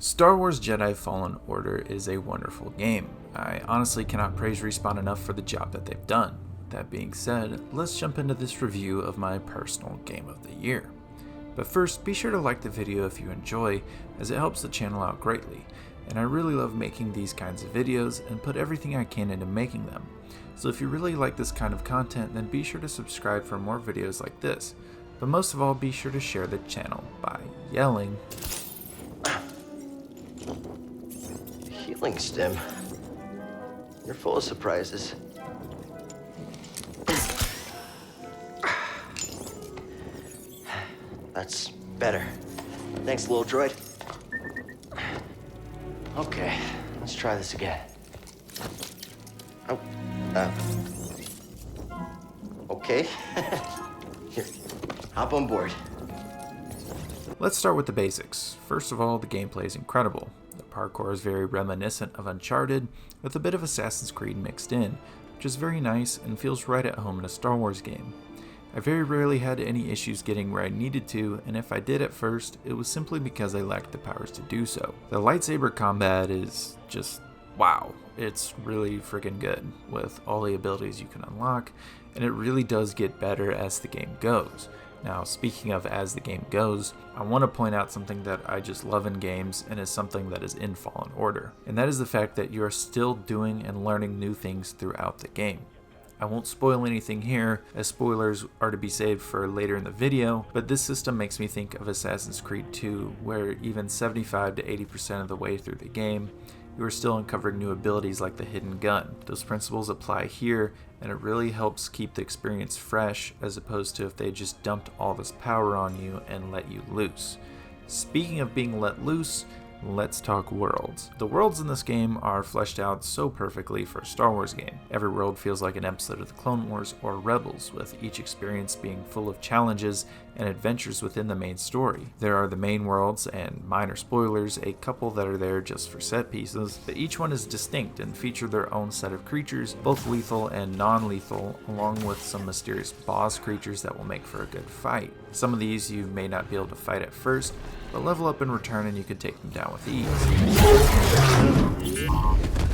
Star Wars Jedi Fallen Order is a wonderful game. I honestly cannot praise Respawn enough for the job that they've done. That being said, let's jump into this review of my personal game of the year. But first, be sure to like the video if you enjoy, as it helps the channel out greatly, and I really love making these kinds of videos and put everything I can into making them. So if you really like this kind of content, then be sure to subscribe for more videos like this. But most of all, be sure to share the channel by yelling. Healing stim. You're full of surprises. That's better. Thanks, little droid. Okay, let's try this again. Oh, okay. Here, hop on board. Let's start with the basics. First of all, the gameplay is incredible. The parkour is very reminiscent of Uncharted, with a bit of Assassin's Creed mixed in, which is very nice and feels right at home in a Star Wars game. I very rarely had any issues getting where I needed to, and if I did at first, it was simply because I lacked the powers to do so. The lightsaber combat is just wow. It's really freaking good, with all the abilities you can unlock, and it really does get better as the game goes. Now, speaking of as the game goes, I want to point out something that I just love in games and is something that is in Fallen Order, and that is the fact that you are still doing and learning new things throughout the game. I won't spoil anything here, as spoilers are to be saved for later in the video, but this system makes me think of Assassin's Creed 2, where even 75 to 80% of the way through the game, you are still uncovering new abilities like the hidden gun. Those principles apply here, and it really helps keep the experience fresh, as opposed to if they just dumped all this power on you and let you loose. Speaking of being let loose, let's talk worlds. The worlds in this game are fleshed out so perfectly for a Star Wars game. Every world feels like an episode of the Clone Wars or Rebels, with each experience being full of challenges and adventures within the main story. There are the main worlds, and minor spoilers, a couple that are there just for set pieces, but each one is distinct and feature their own set of creatures, both lethal and non-lethal, along with some mysterious boss creatures that will make for a good fight. Some of these you may not be able to fight at first, but level up in return and you can take them down with ease.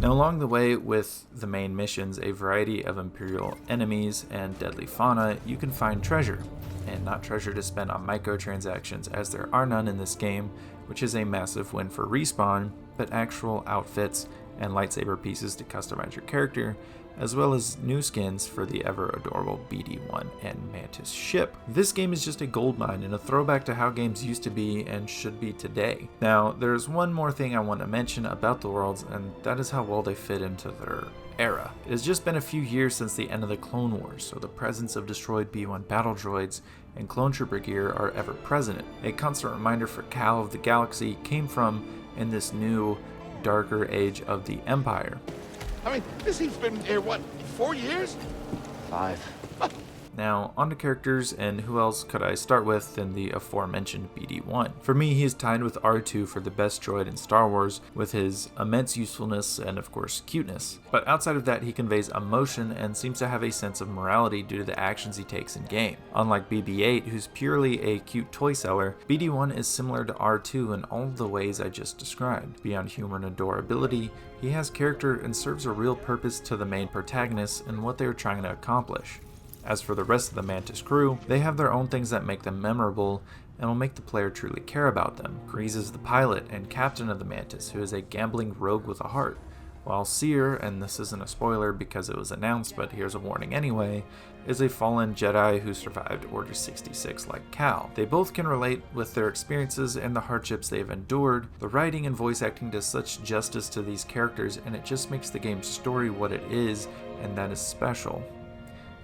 Now, along the way with the main missions, a variety of Imperial enemies and deadly fauna, you can find treasure. And not treasure to spend on microtransactions, as there are none in this game, which is a massive win for Respawn, but actual outfits and lightsaber pieces to customize your character, as well as new skins for the ever adorable BD-1 and Mantis ship. This game is just a goldmine and a throwback to how games used to be and should be today. Now, there's one more thing I want to mention about the worlds, and that is how well they fit into their era. It has just been a few years since the end of the Clone Wars, so the presence of destroyed B-1 battle droids and clone trooper gear are ever present. A constant reminder for Cal of the galaxy came from in this new, darker age of the Empire. I mean, this he's been here, what, 4 years? 5. Now, on to characters, and who else could I start with than the aforementioned BD-1? For me, he is tied with R2 for the best droid in Star Wars, with his immense usefulness and, of course, cuteness. But outside of that, he conveys emotion and seems to have a sense of morality due to the actions he takes in game. Unlike BB-8, who's purely a cute toy seller, BD-1 is similar to R2 in all of the ways I just described. Beyond humor and adorability, he has character and serves a real purpose to the main protagonists and what they are trying to accomplish. As for the rest of the Mantis crew, they have their own things that make them memorable and will make the player truly care about them. Greez is the pilot and captain of the Mantis, who is a gambling rogue with a heart, while Cere, and this isn't a spoiler because it was announced, but here's a warning anyway, is a fallen Jedi who survived Order 66 like Cal. They both can relate with their experiences and the hardships they've endured. The writing and voice acting does such justice to these characters, and it just makes the game's story what it is, and that is special.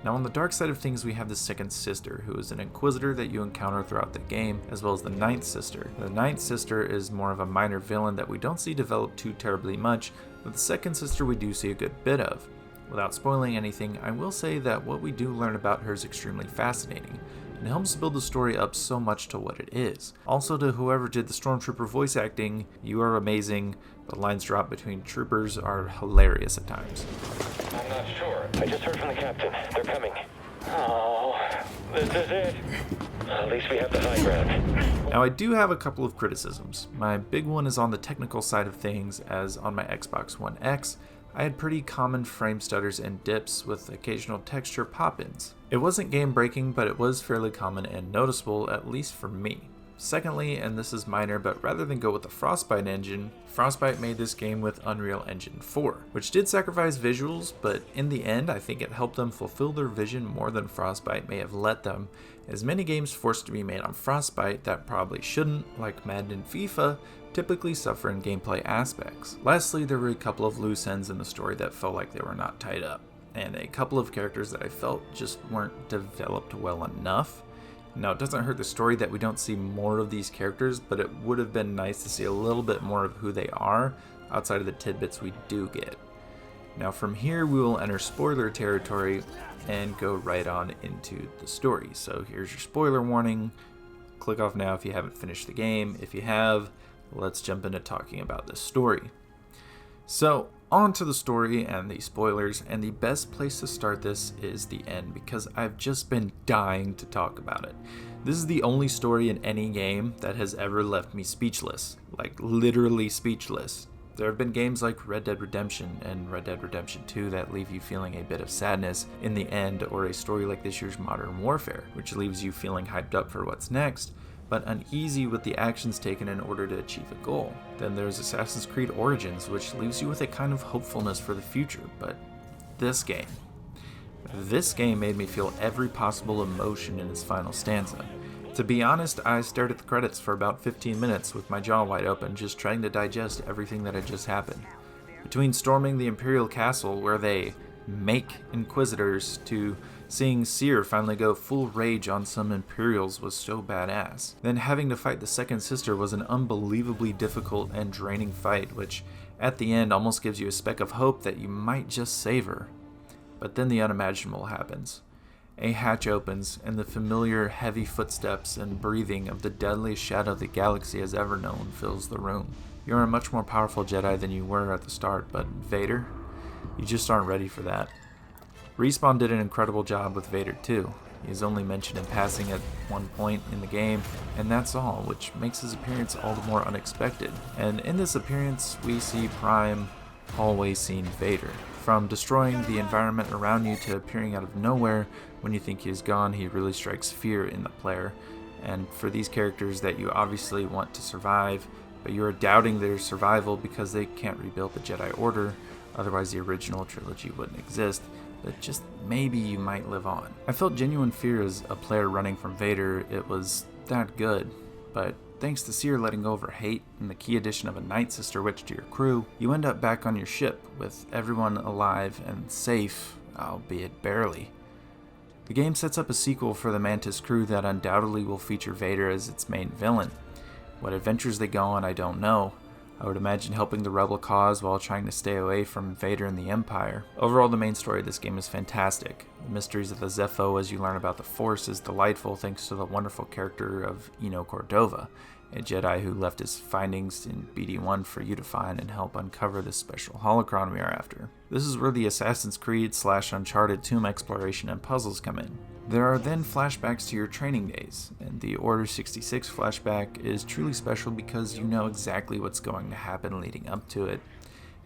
Now, on the dark side of things, we have the second sister, who is an inquisitor that you encounter throughout the game, as well as the ninth sister. The ninth sister is more of a minor villain that we don't see develop too terribly much, but the second sister we do see a good bit of. Without spoiling anything, I will say that what we do learn about her is extremely fascinating, and helps build the story up so much to what it is. Also, to whoever did the Stormtrooper voice acting, you are amazing. The lines dropped between troopers are hilarious at times. I'm not sure. I just heard from the captain. They're coming. Oh, this is it. At least we have the high ground. Now I do have a couple of criticisms. My big one is on the technical side of things, as on my Xbox One X, I had pretty common frame stutters and dips with occasional texture pop-ins. It wasn't game breaking, but it was fairly common and noticeable, at least for me. Secondly, and this is minor, but rather than go with the Frostbite engine, Frostbite made this game with Unreal Engine 4, which did sacrifice visuals, but in the end I think it helped them fulfill their vision more than Frostbite may have let them, as many games forced to be made on Frostbite that probably shouldn't, like Madden and FIFA, typically suffer in gameplay aspects. Lastly, there were a couple of loose ends in the story that felt like they were not tied up, and a couple of characters that I felt just weren't developed well enough. Now, it doesn't hurt the story that we don't see more of these characters, but it would have been nice to see a little bit more of who they are outside of the tidbits we do get. Now, from here, we will enter spoiler territory and go right on into the story. So here's your spoiler warning. Click off now if you haven't finished the game. If you have, let's jump into talking about this story. So, on to the story and the spoilers, and the best place to start this is the end, because I've just been dying to talk about it. This is the only story in any game that has ever left me speechless, like literally speechless. There have been games like Red Dead Redemption and Red Dead Redemption 2 that leave you feeling a bit of sadness in the end, or a story like this year's Modern Warfare, which leaves you feeling hyped up for what's next, but uneasy with the actions taken in order to achieve a goal. Then there's Assassin's Creed Origins, which leaves you with a kind of hopefulness for the future, but this game made me feel every possible emotion in its final stanza. To be honest, I stared at the credits for about 15 minutes with my jaw wide open, just trying to digest everything that had just happened. Between storming the Imperial Castle, where they make Inquisitors, to seeing Cere finally go full rage on some Imperials was so badass. Then having to fight the second sister was an unbelievably difficult and draining fight, which at the end almost gives you a speck of hope that you might just save her. But then the unimaginable happens. A hatch opens, and the familiar heavy footsteps and breathing of the deadliest shadow the galaxy has ever known fills the room. You're a much more powerful Jedi than you were at the start, but Vader? You just aren't ready for that. Respawn did an incredible job with Vader too. He is only mentioned in passing at one point in the game, and that's all, which makes his appearance all the more unexpected. And in this appearance, we see Prime, always seen Vader. From destroying the environment around you to appearing out of nowhere when you think he is gone, he really strikes fear in the player. And for these characters that you obviously want to survive, but you are doubting their survival because they can't rebuild the Jedi Order, otherwise the original trilogy wouldn't exist, but just maybe you might live on. I felt genuine fear as a player running from Vader. It was that good, but thanks to Cere letting go of her hate and the key addition of a Night Sister Witch to your crew, you end up back on your ship with everyone alive and safe, albeit barely. The game sets up a sequel for the Mantis crew that undoubtedly will feature Vader as its main villain. What adventures they go on, I don't know. I would imagine helping the rebel cause while trying to stay away from Vader and the Empire. Overall, the main story of this game is fantastic. The mysteries of the Zepho as you learn about the Force is delightful thanks to the wonderful character of Eno Cordova, a Jedi who left his findings in BD-1 for you to find and help uncover this special holocron we are after. This is where the Assassin's Creed / Uncharted tomb exploration and puzzles come in. There are then flashbacks to your training days, and the Order 66 flashback is truly special because you know exactly what's going to happen leading up to it.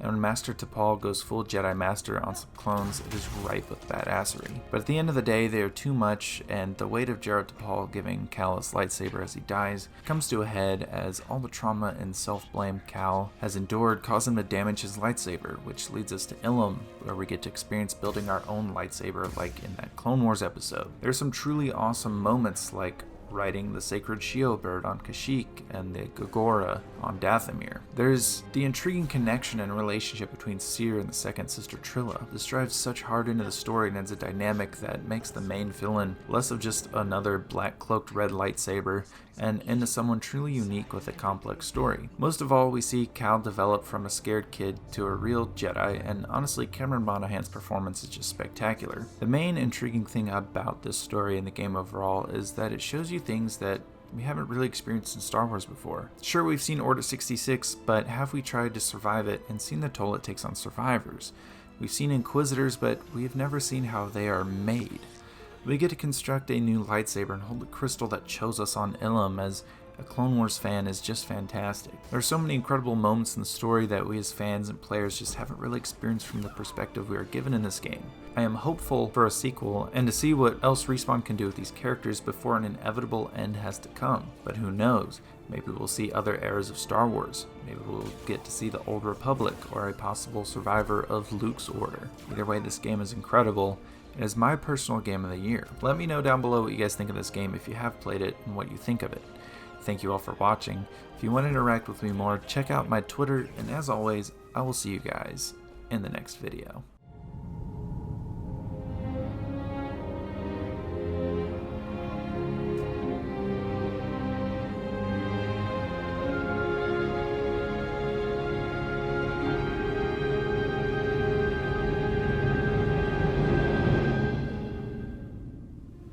And when Master T'Pol goes full Jedi Master on some clones, it is ripe with badassery. But at the end of the day, they are too much, and the weight of Jared T'Pol giving Cal his lightsaber as he dies comes to a head as all the trauma and self-blame Cal has endured cause him to damage his lightsaber, which leads us to Ilum, where we get to experience building our own lightsaber like in that Clone Wars episode. There are some truly awesome moments like riding the sacred Shio bird on Kashyyyk and the Gogora on Dathomir. There's the intriguing connection and relationship between Cere and the second sister Trilla. This drives such hard into the story and adds a dynamic that makes the main villain less of just another black-cloaked red lightsaber and into someone truly unique with a complex story. Most of all, we see Cal develop from a scared kid to a real Jedi, and honestly, Cameron Monaghan's performance is just spectacular. The main intriguing thing about this story and the game overall is that it shows you things that we haven't really experienced in Star Wars before. Sure, we've seen Order 66, but have we tried to survive it and seen the toll it takes on survivors? We've seen Inquisitors, but we've never seen how they are made. We get to construct a new lightsaber and hold the crystal that chose us on Ilum. As a Clone Wars fan is just fantastic. There are so many incredible moments in the story that we as fans and players just haven't really experienced from the perspective we are given in this game. I am hopeful for a sequel and to see what else Respawn can do with these characters before an inevitable end has to come. But who knows? Maybe we'll see other eras of Star Wars. Maybe we'll get to see the Old Republic or a possible survivor of Luke's order. Either way, this game is incredible. It is my personal game of the year. Let me know down below what you guys think of this game if you have played it and what you think of it. Thank you all for watching. If you want to interact with me more, check out my Twitter, and as always, I will see you guys in the next video.